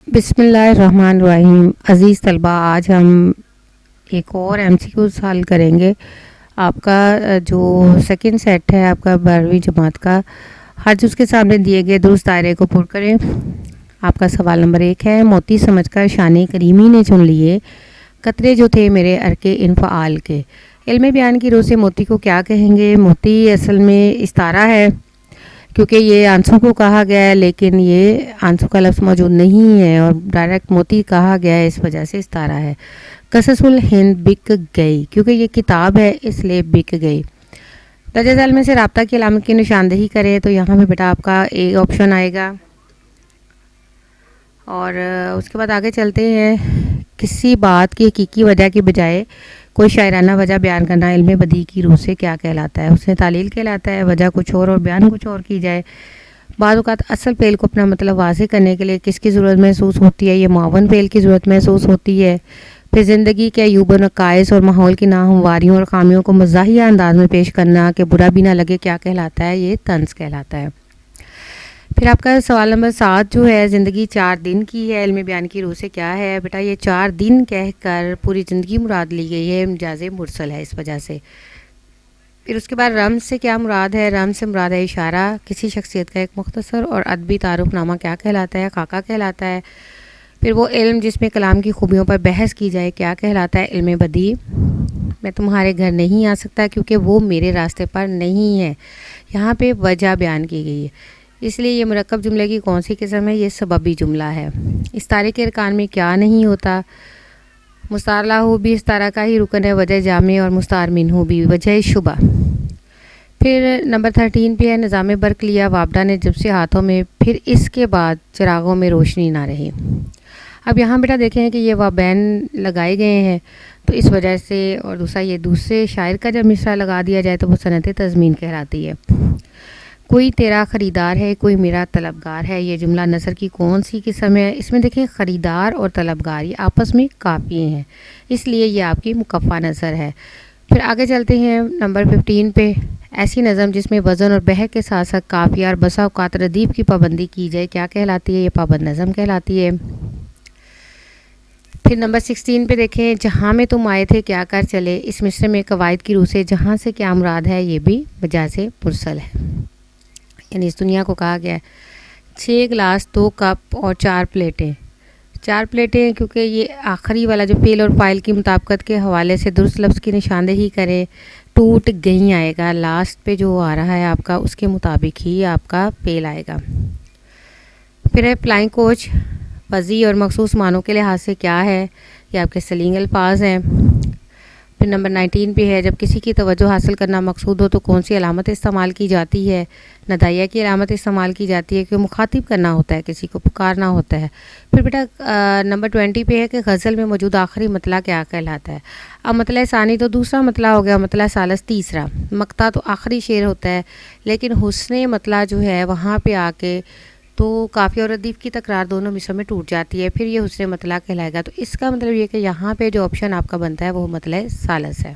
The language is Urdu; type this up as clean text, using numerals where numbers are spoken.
بسم اللہ الرحمن الرحیم. عزیز طلبہ، آج ہم ایک اور ایم سی کیو حل کریں گے. آپ کا جو سیکنڈ سیٹ ہے آپ کا 12ویں جماعت کا، ہر جز کے سامنے دیے گئے درست دائرے کو پر کریں. آپ کا سوال نمبر 1 ہے، موتی سمجھ کر شان کریمی نے چن لیے قطرے جو تھے میرے ارکے انفعال کے. علم بیان کی روح سے موتی کو کیا کہیں گے؟ موتی اصل میں استعارہ ہے، کیونکہ یہ آنسو کو کہا گیا ہے، لیکن یہ آنسو کا لفظ موجود نہیں ہے اور ڈائریکٹ موتی کہا گیا ہے، اس وجہ سے استعارہ ہے. قصص الہند بک گئی، کیونکہ یہ کتاب ہے اس لیے بک گئی. درجہ ذیل میں سے رابطہ کی علامت کی نشاندہی کریں تو یہاں پہ بیٹا آپ کا اے آپشن آئے گا. اور اس کے بعد آگے چلتے ہیں. کسی بات کی حقیقی وجہ کی بجائے کوئی شاعرانہ وجہ بیان کرنا علم بدیہی کی روح سے کیا کہلاتا ہے؟ اس نے تعلیل کہلاتا ہے. وجہ کچھ اور بیان کچھ اور کی جائے. بعض اوقات اصل فعل کو اپنا مطلب واضح کرنے کے لیے کس کی ضرورت محسوس ہوتی ہے؟ یہ معاون فعل کی ضرورت محسوس ہوتی ہے. پھر زندگی کے عیوب و نقائص اور ماحول کی ناہمواریوں اور خامیوں کو مزاحیہ انداز میں پیش کرنا کہ برا بھی نہ لگے کیا کہلاتا ہے؟ یہ طنز کہلاتا ہے. پھر آپ کا سوال نمبر 7 جو ہے، زندگی 4 دن کی ہے، علم بیان کی روح سے کیا ہے؟ بیٹا یہ 4 دن کہہ کر پوری زندگی مراد لی گئی ہے، مجاز مرسل ہے اس وجہ سے. پھر اس کے بعد رمز سے کیا مراد ہے؟ رمز سے مراد ہے اشارہ. کسی شخصیت کا ایک مختصر اور ادبی تعارف نامہ کیا کہلاتا ہے؟ خاکہ کہلاتا ہے. پھر وہ علم جس میں کلام کی خوبیوں پر بحث کی جائے کیا کہلاتا ہے؟ علم بدیہی. میں تمہارے گھر نہیں آ سکتا کیونکہ وہ میرے راستے پر نہیں ہے. یہاں پہ وجہ بیان کی گئی ہے، اس لیے یہ مرکب جملے کی کون سی قسم ہے؟ یہ سببی جملہ ہے. استعارے کے ارکان میں کیا نہیں ہوتا؟ مستعار لاہو بھی استعارہ کا ہی رکن ہے، وجہ جامع، اور مستعار منہو بھی وجہ شبہ. پھر نمبر 13 پہ ہے، نظام برق لیا وابڈا نے جب سے ہاتھوں میں، پھر اس کے بعد چراغوں میں روشنی نہ رہی. اب یہاں بیٹا دیکھیں کہ یہ وابین لگائے گئے ہیں تو اس وجہ سے، اور دوسرا یہ دوسرے شاعر کا جب مصرع لگا دیا جائے تو وہ صنعت تضمین کہلاتی ہے. کوئی تیرا خریدار ہے کوئی میرا طلبگار ہے، یہ جملہ نثر کی کون سی قسم ہے؟ اس میں دیکھیں خریدار اور طلبگار یہ آپس میں قافیے ہیں، اس لیے یہ آپ کی مکفہ نثر ہے. پھر آگے چلتے ہیں نمبر 15 پہ. ایسی نظم جس میں وزن اور بحر کے ساتھ ساتھ قافیہ اور بسا اوقات ردیف کی پابندی کی جائے کیا کہلاتی ہے؟ یہ پابند نظم کہلاتی ہے. پھر نمبر 16 پہ دیکھیں، جہاں میں تم آئے تھے کیا کر چلے. اس مصرے میں قواعد کی روح سے جہاں سے کیا مراد ہے؟ یہ بھی مجاز مرسل ہے، یعنی اس دنیا کو کہا گیا ہے. 6 گلاس 2 کپ اور 4 پلیٹیں. 4 پلیٹیں کیونکہ یہ آخری والا جو فعل اور فاعل کی مطابقت کے حوالے سے درست لفظ کی نشاندہی کرے. ٹوٹ گئی آئے گا، لاسٹ پہ جو آ رہا ہے آپ کا اس کے مطابق ہی آپ کا فعل آئے گا. پھر ہے فلائنگ کوچ، وضعی اور مخصوص معنوں کے لحاظ سے کیا ہے؟ یہ آپ کے سلنگ الفاظ ہیں. پھر نمبر 19 پہ ہے، جب کسی کی توجہ حاصل کرنا مقصود ہو تو کون سی علامت استعمال کی جاتی ہے؟ ندائیہ کی علامت استعمال کی جاتی ہے کہ مخاطب کرنا ہوتا ہے، کسی کو پکارنا ہوتا ہے. پھر بیٹا نمبر 20 پہ ہے کہ غزل میں موجود آخری مطلع کیا کہلاتا ہے؟ اب مطلع ثانی تو دوسرا مطلع ہو گیا، مطلع ثالث تیسرا. مقطع تو آخری شعر ہوتا ہے، لیکن حسن مطلع جو ہے وہاں پہ آ کے تو قافیہ اور ردیف کی تکرار دونوں مصروں میں ٹوٹ جاتی ہے، پھر یہ حسن مطلع کہلائے گا. تو اس کا مطلب یہ کہ یہاں پہ جو آپشن آپ کا بنتا ہے وہ مطلع ثالث ہے.